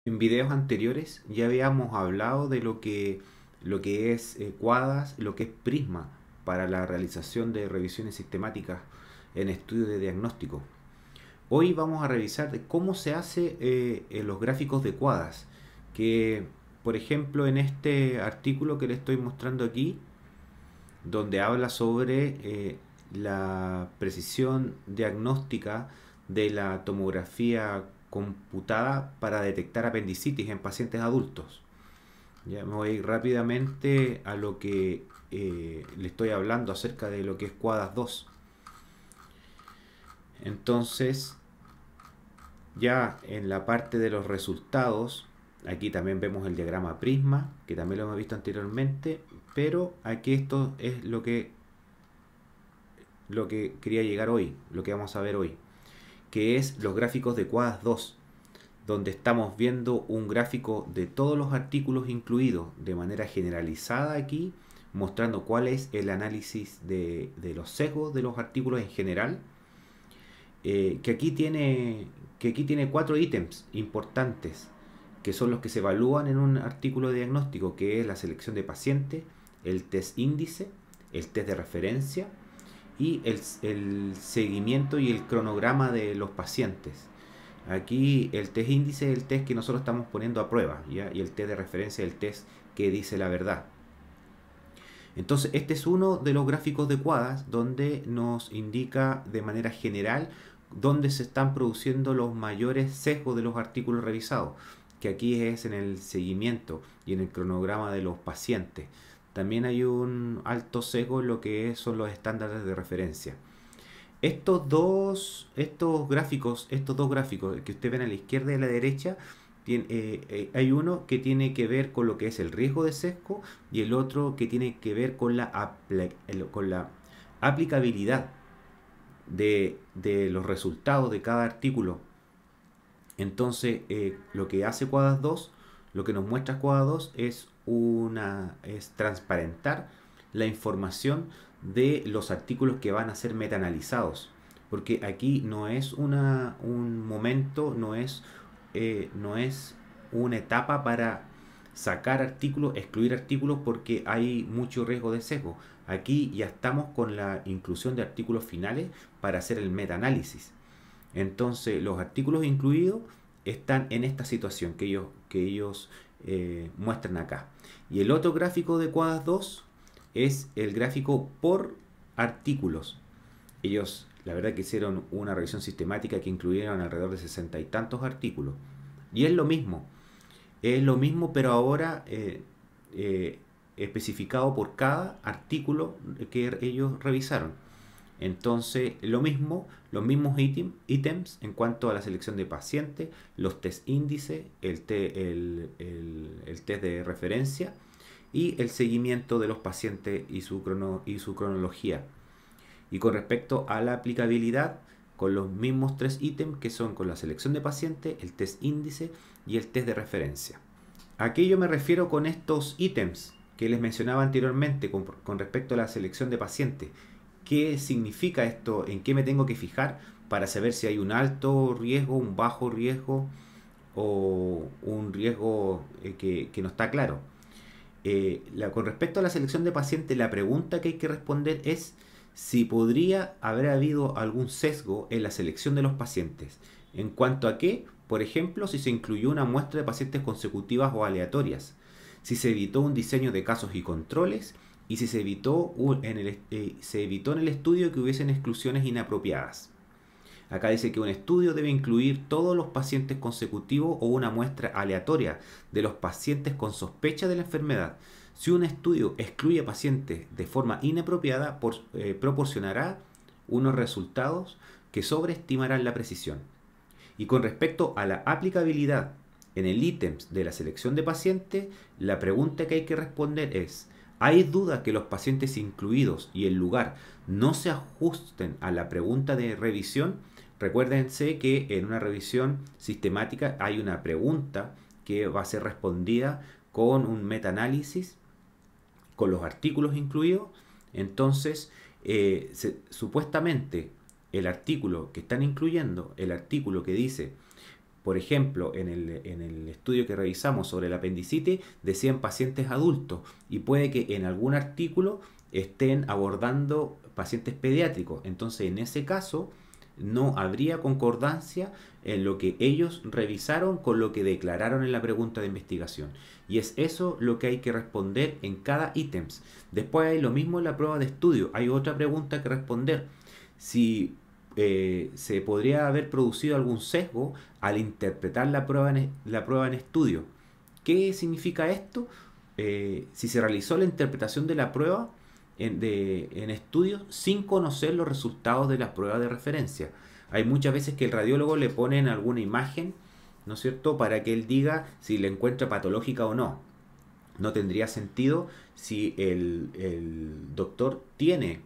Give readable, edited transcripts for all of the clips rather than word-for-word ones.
En videos anteriores ya habíamos hablado de lo que es Quadas, lo que es Prisma para la realización de revisiones sistemáticas en estudios de diagnóstico. Hoy vamos a revisar de cómo se hace en los gráficos de Quadas, que por ejemplo en este artículo que le estoy mostrando aquí, donde habla sobre la precisión diagnóstica de la tomografía computada para detectar apendicitis en pacientes adultos. Ya me voy rápidamente a lo que le estoy hablando acerca de lo que es Quadas 2. Entonces, ya en la parte de los resultados, aquí también vemos el diagrama Prisma, que también lo hemos visto anteriormente, pero aquí esto es lo que quería llegar hoy, lo que vamos a ver hoy, que es los gráficos de Quadas 2, donde estamos viendo un gráfico de todos los artículos incluidos de manera generalizada aquí, mostrando cuál es el análisis de los sesgos de los artículos en general, que aquí tiene cuatro ítems importantes, que son los que se evalúan en un artículo de diagnóstico, que es la selección de pacientes, el test índice, el test de referencia y el seguimiento y el cronograma de los pacientes. Aquí el test índice es el test que nosotros estamos poniendo a prueba, ¿ya? Y el test de referencia es el test que dice la verdad. Entonces, este es uno de los gráficos de Quadas donde nos indica de manera general dónde se están produciendo los mayores sesgos de los artículos revisados, que aquí es en el seguimiento y en el cronograma de los pacientes. También hay un alto sesgo en lo que son los estándares de referencia. Estos dos gráficos que ustedes ven a la izquierda y a la derecha, hay uno que tiene que ver con lo que es el riesgo de sesgo y el otro que tiene que ver con con la aplicabilidad de los resultados de cada artículo. Entonces, lo que hace Quadas 2, lo que nos muestra Quadas 2 es transparentar la información de los artículos que van a ser metaanalizados. Porque aquí no es un momento, no es una etapa para sacar artículos, excluir artículos porque hay mucho riesgo de sesgo. Aquí ya estamos con la inclusión de artículos finales para hacer el metaanálisis. Entonces, los artículos incluidos están en esta situación que ellos muestran acá. Y el otro gráfico de Quadas 2 es el gráfico por artículos. Ellos, la verdad, que hicieron una revisión sistemática que incluyeron alrededor de 60 y tantos artículos. Y es lo mismo, pero ahora especificado por cada artículo que ellos revisaron. Entonces, lo mismo, los mismos ítems en cuanto a la selección de pacientes, los test índice, el test de referencia y el seguimiento de los pacientes y y su cronología. Y con respecto a la aplicabilidad, con los mismos tres ítems que son con la selección de pacientes, el test índice y el test de referencia. ¿A qué yo me refiero con estos ítems que les mencionaba anteriormente con respecto a la selección de pacientes? ¿Qué significa esto? ¿En qué me tengo que fijar para saber si hay un alto riesgo, un bajo riesgo o un riesgo que no está claro? Con respecto a la selección de pacientes, la pregunta que hay que responder es si podría haber habido algún sesgo en la selección de los pacientes. ¿En cuanto a qué? Por ejemplo, si se incluyó una muestra de pacientes consecutivas o aleatorias, si se evitó un diseño de casos y controles y si se evitó en el estudio que hubiesen exclusiones inapropiadas. Acá dice que un estudio debe incluir todos los pacientes consecutivos o una muestra aleatoria de los pacientes con sospecha de la enfermedad. Si un estudio excluye pacientes de forma inapropiada, proporcionará unos resultados que sobreestimarán la precisión. Y con respecto a la aplicabilidad en el ítem de la selección de pacientes, la pregunta que hay que responder es: ¿hay duda que los pacientes incluidos y el lugar no se ajusten a la pregunta de revisión? Recuérdense que en una revisión sistemática hay una pregunta que va a ser respondida con un metaanálisis, con los artículos incluidos. Entonces, supuestamente el artículo que están incluyendo, el artículo que dice, Por ejemplo, en el estudio que revisamos sobre la apendicitis, decían pacientes adultos y puede que en algún artículo estén abordando pacientes pediátricos. Entonces, en ese caso, no habría concordancia en lo que ellos revisaron con lo que declararon en la pregunta de investigación. Y es eso lo que hay que responder en cada ítem. Después hay lo mismo en la prueba de estudio. Hay otra pregunta que responder. Si se podría haber producido algún sesgo al interpretar la prueba en estudio. ¿Qué significa esto? Si se realizó la interpretación de la prueba en estudios sin conocer los resultados de la prueba de referencia. Hay muchas veces que el radiólogo le ponen alguna imagen, ¿no es cierto?, para que él diga si la encuentra patológica o no. No tendría sentido si el doctor tiene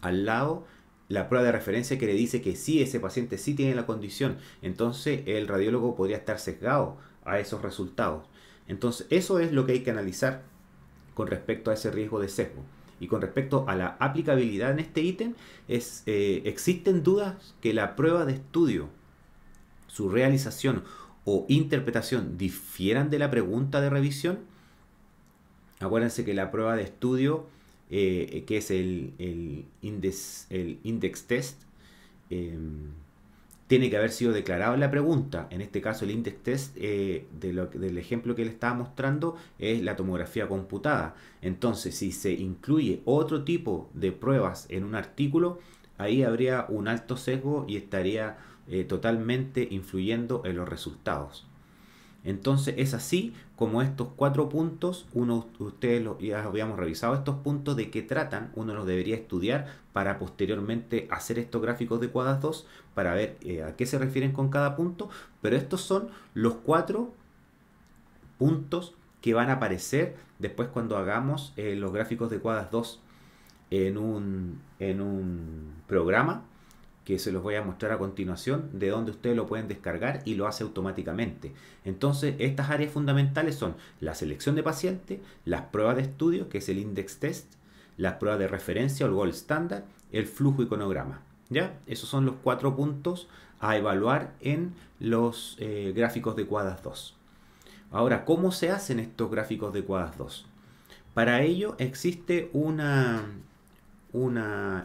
al lado la prueba de referencia que le dice que sí, ese paciente sí tiene la condición. Entonces el radiólogo podría estar sesgado a esos resultados. Entonces eso es lo que hay que analizar con respecto a ese riesgo de sesgo. Y con respecto a la aplicabilidad en este ítem, existen dudas que la prueba de estudio, su realización o interpretación difieran de la pregunta de revisión. Acuérdense que la prueba de estudio, que es el index test, tiene que haber sido declarado en la pregunta. En este caso el index test del ejemplo que le estaba mostrando es la tomografía computada. Entonces, si se incluye otro tipo de pruebas en un artículo, ahí habría un alto sesgo y estaría totalmente influyendo en los resultados. Entonces es así como estos 4 puntos, ustedes ya habíamos revisado estos puntos de qué tratan, uno los debería estudiar para posteriormente hacer estos gráficos de cuadras 2 para ver a qué se refieren con cada punto, pero estos son los 4 puntos que van a aparecer después cuando hagamos los gráficos de cuadras 2 en un programa que se los voy a mostrar a continuación, de donde ustedes lo pueden descargar y lo hace automáticamente. Entonces, estas áreas fundamentales son la selección de pacientes, las pruebas de estudio, que es el index test, las pruebas de referencia o el gold standard, el flujo iconograma. ¿Ya? Esos son los 4 puntos a evaluar en los gráficos de cuadras 2. Ahora, ¿cómo se hacen estos gráficos de cuadras 2? Para ello existe una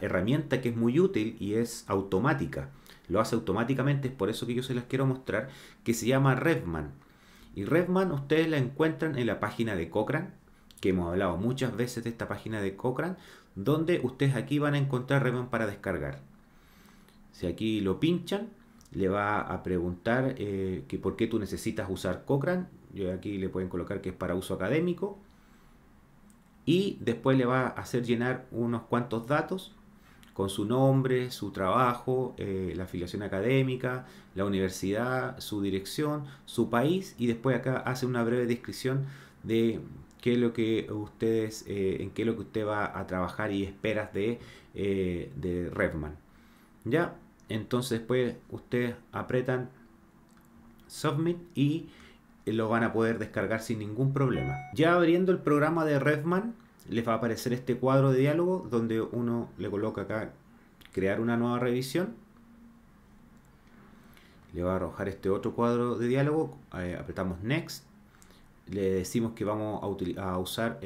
herramienta que es muy útil y es automática. Lo hace automáticamente, es por eso que yo se las quiero mostrar, que se llama Revman. Y Revman ustedes la encuentran en la página de Cochrane, que hemos hablado muchas veces de esta página de Cochrane, donde ustedes aquí van a encontrar Revman para descargar. Si aquí lo pinchan, le va a preguntar que por qué tú necesitas usar Cochrane. Yo aquí le pueden colocar que es para uso académico. Y después le va a hacer llenar unos cuantos datos con su nombre, su trabajo, la afiliación académica, la universidad, su dirección, su país, y después acá hace una breve descripción de qué es lo que ustedes, en qué es lo que usted va a trabajar y esperas de Revman. ¿Ya? Entonces después ustedes apretan Submit y lo van a poder descargar sin ningún problema. Ya abriendo el programa de Revman, les va a aparecer este cuadro de diálogo donde uno le coloca acá crear una nueva revisión. Le va a arrojar este otro cuadro de diálogo, apretamos Next, le decimos que vamos a usar,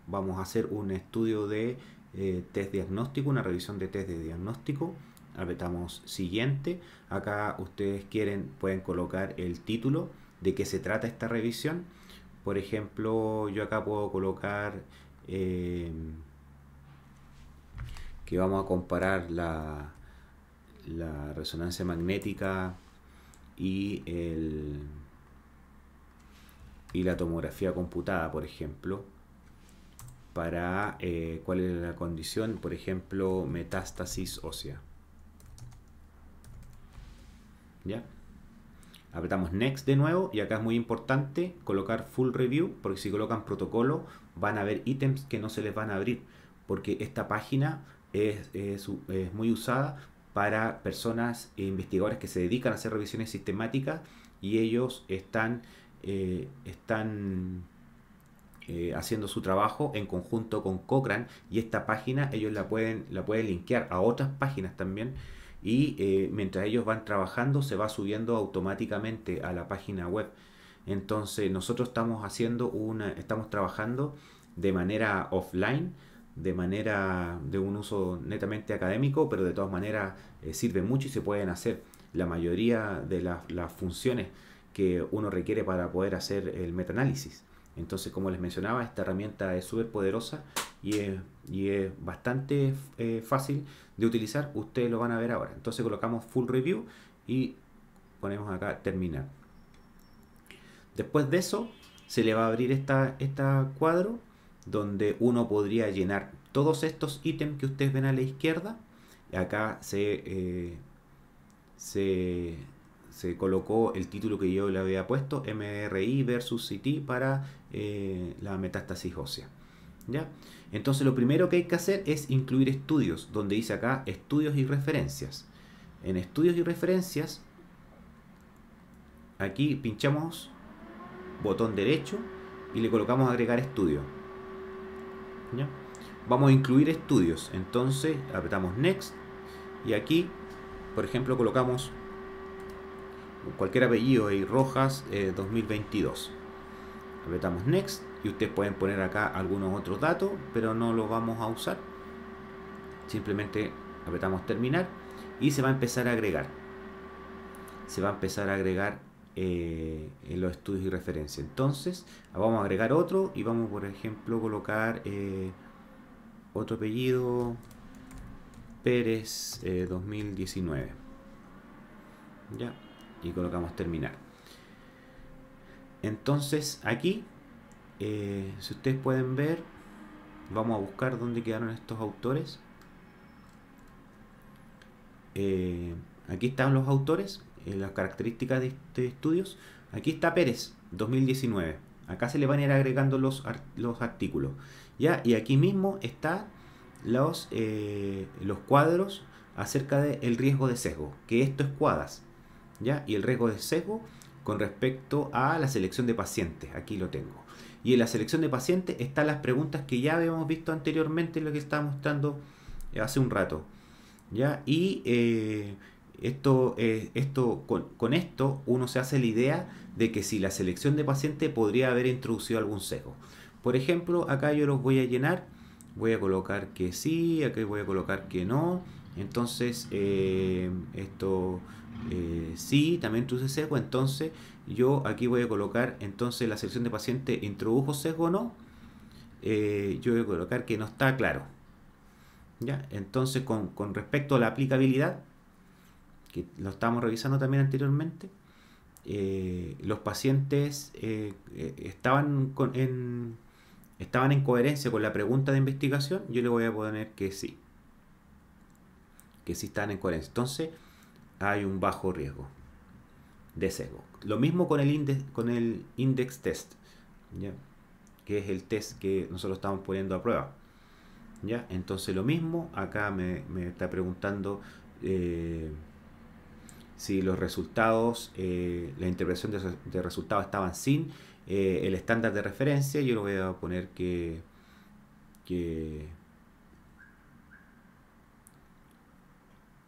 vamos a hacer un estudio de test diagnóstico, una revisión de test de diagnóstico. Apretamos Siguiente. Acá ustedes pueden colocar el título de qué se trata esta revisión. Por ejemplo, yo acá puedo colocar que vamos a comparar la resonancia magnética y la tomografía computada, por ejemplo, para cuál es la condición, por ejemplo, metástasis ósea. ¿Ya? Apretamos Next de nuevo y acá es muy importante colocar Full Review, porque si colocan protocolo van a haber ítems que no se les van a abrir, porque esta página es muy usada para personas e investigadores que se dedican a hacer revisiones sistemáticas y ellos están haciendo su trabajo en conjunto con Cochrane, y esta página ellos la pueden linkear a otras páginas también y mientras ellos van trabajando se va subiendo automáticamente a la página web. Entonces nosotros estamos trabajando de manera offline, de manera de un uso netamente académico, pero de todas maneras sirve mucho y se pueden hacer la mayoría de las funciones que uno requiere para poder hacer el metaanálisis. Entonces, como les mencionaba, esta herramienta es súper poderosa y es bastante fácil de utilizar. Ustedes lo van a ver ahora. Entonces colocamos Full Review y ponemos acá Terminar. Después de eso, se le va a abrir esta cuadro donde uno podría llenar todos estos ítems que ustedes ven a la izquierda. Acá se colocó el título que yo le había puesto, MRI versus CT para la metástasis ósea. ¿Ya? Entonces lo primero que hay que hacer es incluir estudios, donde dice acá estudios y referencias. En estudios y referencias, aquí pinchamos botón derecho y le colocamos agregar estudio. ¿Ya? Vamos a incluir estudios, entonces apretamos Next y aquí, por ejemplo, colocamos cualquier apellido y Rojas 2022. Apretamos Next y ustedes pueden poner acá algunos otros datos, pero no los vamos a usar. Simplemente apretamos Terminar y se va a empezar a agregar. Se va a empezar a agregar en los estudios y referencias. Entonces vamos a agregar otro y vamos, por ejemplo, colocar otro apellido, Pérez 2019. Ya, y colocamos Terminar. Entonces aquí, si ustedes pueden ver, vamos a buscar dónde quedaron estos autores. Aquí están los autores, las características de estudios. Aquí está Pérez 2019. Acá se le van a ir agregando los artículos. ¿Ya? Y aquí mismo están los cuadros acerca del riesgo de sesgo, que esto es QUADAS. ¿Ya? Y el riesgo de sesgo con respecto a la selección de pacientes. Aquí lo tengo. Y en la selección de pacientes están las preguntas que ya habíamos visto anteriormente en lo que estaba mostrando hace un rato. ¿Ya? Y con esto uno se hace la idea de que si la selección de pacientes podría haber introducido algún sesgo. Por ejemplo, acá yo los voy a llenar. Voy a colocar que sí, aquí voy a colocar que no. Entonces, sí, también introduce sesgo. Entonces, yo aquí voy a colocar, entonces la selección de pacientes introdujo sesgo o no. Yo voy a colocar que no está claro. ¿Ya? Entonces, con respecto a la aplicabilidad, que lo estábamos revisando también anteriormente, los pacientes estaban en coherencia con la pregunta de investigación. Yo le voy a poner que sí están en coherencia. Entonces hay un bajo riesgo de sesgo. Lo mismo con el index test, ¿ya? Que es el test que nosotros estamos poniendo a prueba. ¿Ya? Entonces lo mismo, acá me está preguntando si los resultados, la interpretación de resultados estaban sin el estándar de referencia. Yo lo voy a poner que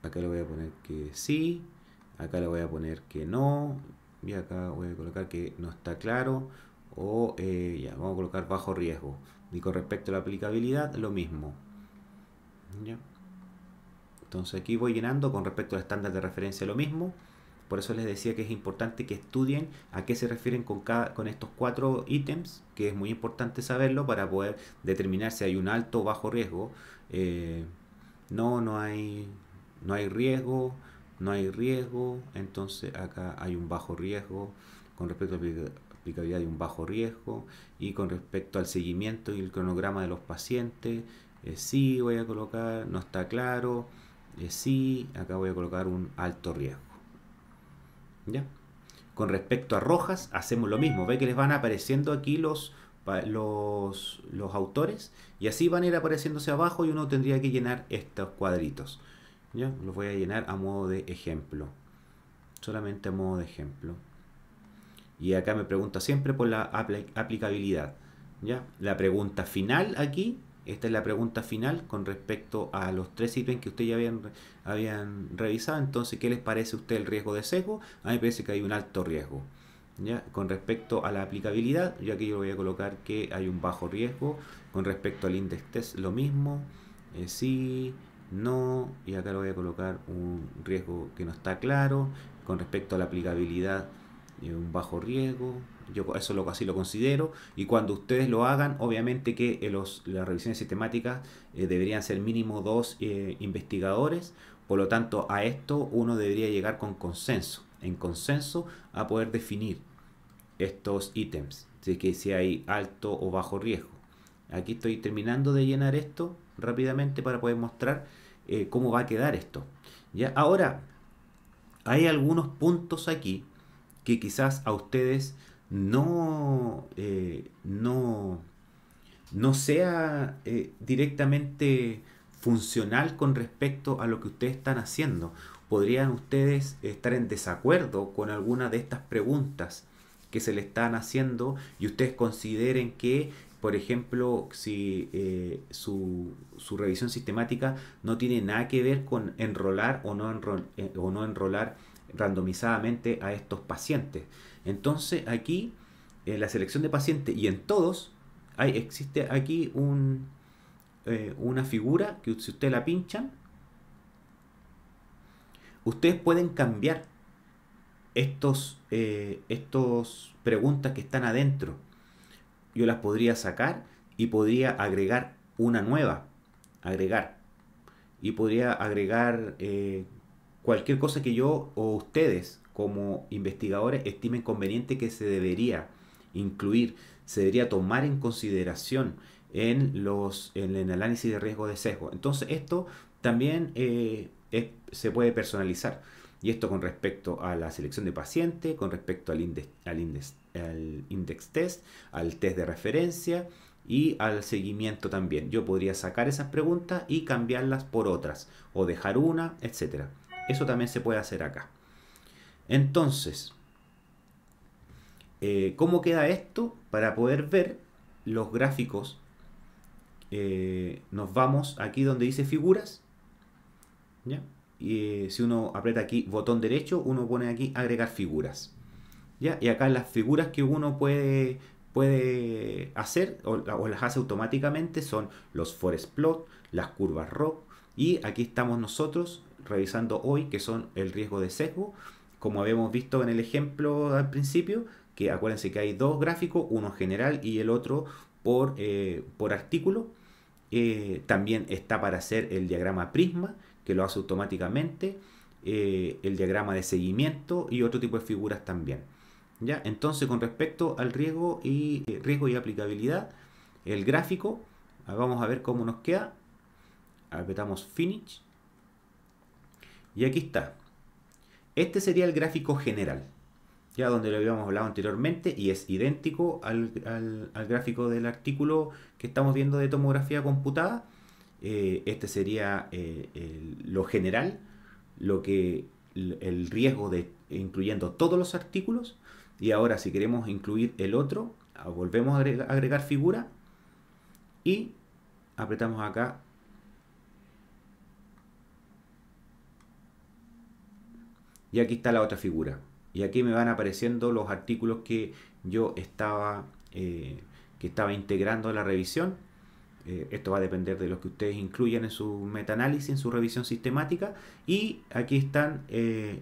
acá le voy a poner que sí, acá le voy a poner que no, y acá voy a colocar que no está claro, o ya, vamos a colocar bajo riesgo. Y con respecto a la aplicabilidad, lo mismo. ¿Ya? Entonces aquí voy llenando con respecto al estándar de referencia lo mismo. Por eso les decía que es importante que estudien a qué se refieren con estos 4 ítems, que es muy importante saberlo para poder determinar si hay un alto o bajo riesgo. No hay riesgo, no hay riesgo, entonces acá hay un bajo riesgo. Con respecto a la aplicabilidad hay un bajo riesgo. Y con respecto al seguimiento y el cronograma de los pacientes, sí voy a colocar, no está claro, sí, acá voy a colocar un alto riesgo. ¿Ya? Con respecto a rojas hacemos lo mismo. Ve que les van apareciendo aquí los autores y así van a ir apareciéndose abajo y uno tendría que llenar estos cuadritos. ¿Ya? Los voy a llenar a modo de ejemplo, solamente a modo de ejemplo. Y acá me pregunta siempre por la aplicabilidad. ¿Ya? La pregunta final aquí Esta es la pregunta final con respecto a los tres ítems que ustedes ya habían revisado. Entonces, ¿qué les parece a usted el riesgo de sesgo? A mí me parece que hay un alto riesgo. ¿Ya? Con respecto a la aplicabilidad, yo aquí yo voy a colocar que hay un bajo riesgo. Con respecto al index test, lo mismo. Sí, no. Y acá lo voy a colocar un riesgo que no está claro. Con respecto a la aplicabilidad, un bajo riesgo. Yo eso así lo considero. Y cuando ustedes lo hagan, obviamente que las revisiones sistemáticas deberían ser mínimo 2 investigadores. Por lo tanto, a esto uno debería llegar con consenso. En consenso a poder definir estos ítems. Así que si hay alto o bajo riesgo. Aquí estoy terminando de llenar esto rápidamente para poder mostrar cómo va a quedar esto. ¿Ya? Ahora, hay algunos puntos aquí que quizás a ustedes no sea directamente funcional con respecto a lo que ustedes están haciendo. Podrían ustedes estar en desacuerdo con alguna de estas preguntas que se le están haciendo y ustedes consideren que, por ejemplo, si su revisión sistemática no tiene nada que ver con enrolar o no enrolar randomizadamente a estos pacientes. Entonces aquí en la selección de pacientes y en todos existe aquí una figura que si ustedes la pinchan, ustedes pueden cambiar estos preguntas que están adentro. Yo las podría sacar y podría agregar una nueva. Agregar. Y podría agregar cualquier cosa que yo o ustedes como investigadores estimen conveniente que se debería incluir, se debería tomar en consideración en el análisis de riesgo de sesgo. Entonces esto también se puede personalizar. Y esto con respecto a la selección de paciente, con respecto al index test, al test de referencia y al seguimiento también. Yo podría sacar esas preguntas y cambiarlas por otras o dejar una, etcétera. Eso también se puede hacer acá. Entonces, ¿cómo queda esto? Para poder ver los gráficos, nos vamos aquí donde dice figuras. ¿Ya? Y si uno aprieta aquí botón derecho, uno pone aquí agregar figuras. ¿Ya? Y acá las figuras que uno puede hacer o las hace automáticamente son los forest plot, las curvas ROC, y aquí estamos nosotros revisando hoy que son el riesgo de sesgo, como habíamos visto en el ejemplo al principio, que acuérdense que hay dos gráficos, uno general y el otro por artículo. También está para hacer el diagrama prisma, que lo hace automáticamente, el diagrama de seguimiento y otro tipo de figuras también. ¿Ya? Entonces, con respecto al riesgo y aplicabilidad, el gráfico, vamos a ver cómo nos queda. Apretamos Finish. Y aquí está. Este sería el gráfico general, ya donde lo habíamos hablado anteriormente, y es idéntico al gráfico del artículo que estamos viendo de tomografía computada. Este sería lo general, el riesgo incluyendo todos los artículos. Y ahora si queremos incluir el otro, volvemos a agregar figura y apretamos acá. Y aquí está la otra figura. Y aquí me van apareciendo los artículos que yo estaba integrando a la revisión. Esto va a depender de lo que ustedes incluyan en su metaanálisis, en su revisión sistemática. Y aquí están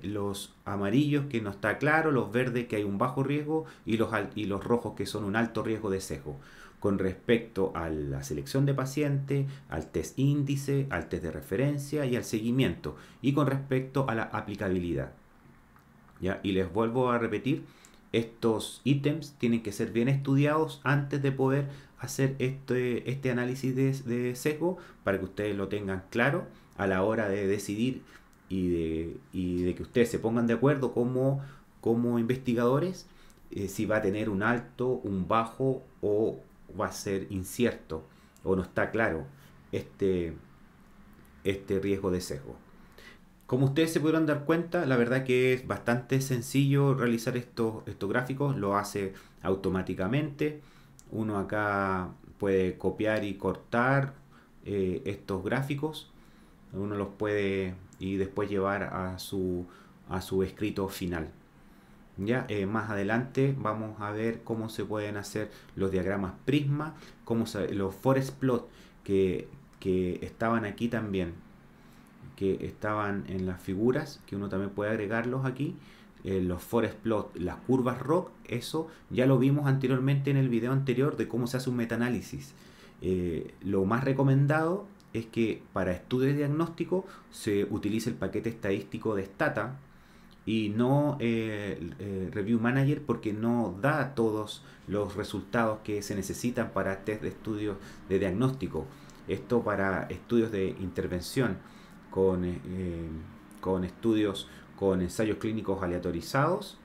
los amarillos que no está claro, los verdes que hay un bajo riesgo y los rojos que son un alto riesgo de sesgo. Con respecto a la selección de pacientes, al test índice, al test de referencia y al seguimiento. Y con respecto a la aplicabilidad. ¿Ya? Y les vuelvo a repetir, estos ítems tienen que ser bien estudiados antes de poder hacer este análisis de sesgo para que ustedes lo tengan claro a la hora de decidir y de que ustedes se pongan de acuerdo como investigadores si va a tener un alto, un bajo o va a ser incierto o no está claro este riesgo de sesgo. Como ustedes se podrán dar cuenta, la verdad que es bastante sencillo realizar estos gráficos, lo hace automáticamente. Uno acá puede copiar y cortar estos gráficos, uno los puede y después llevar a su escrito final. Ya, más adelante vamos a ver cómo se pueden hacer los diagramas prisma, los forest plot que estaban aquí también, que estaban en las figuras, que uno también puede agregarlos aquí. Los forest plot, las curvas ROC, eso ya lo vimos anteriormente en el video anterior de cómo se hace un metaanálisis. Lo más recomendado es que para estudios diagnósticos se utilice el paquete estadístico de Stata y no Review Manager, porque no da todos los resultados que se necesitan para test de estudios de diagnóstico. Esto para estudios de intervención con estudios con ensayos clínicos aleatorizados,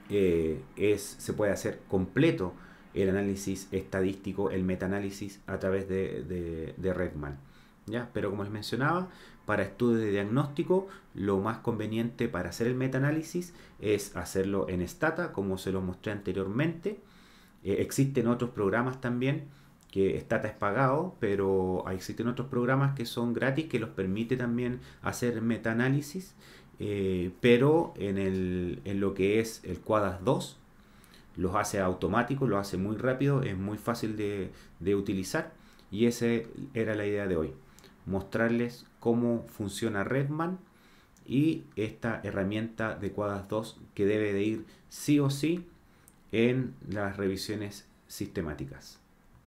se puede hacer completo el análisis estadístico, el metaanálisis a través de Redman. ¿Ya? Pero como les mencionaba, para estudios de diagnóstico, lo más conveniente para hacer el metaanálisis es hacerlo en Stata, como se lo mostré anteriormente. Existen otros programas también, que Stata es pagado, pero existen otros programas que son gratis, que los permite también hacer metaanálisis. Pero en lo que es el Quadas 2 los hace automáticos, lo hace muy rápido, es muy fácil de utilizar, y esa era la idea de hoy, mostrarles cómo funciona Redman y esta herramienta de Quadas 2 que debe de ir sí o sí en las revisiones sistemáticas.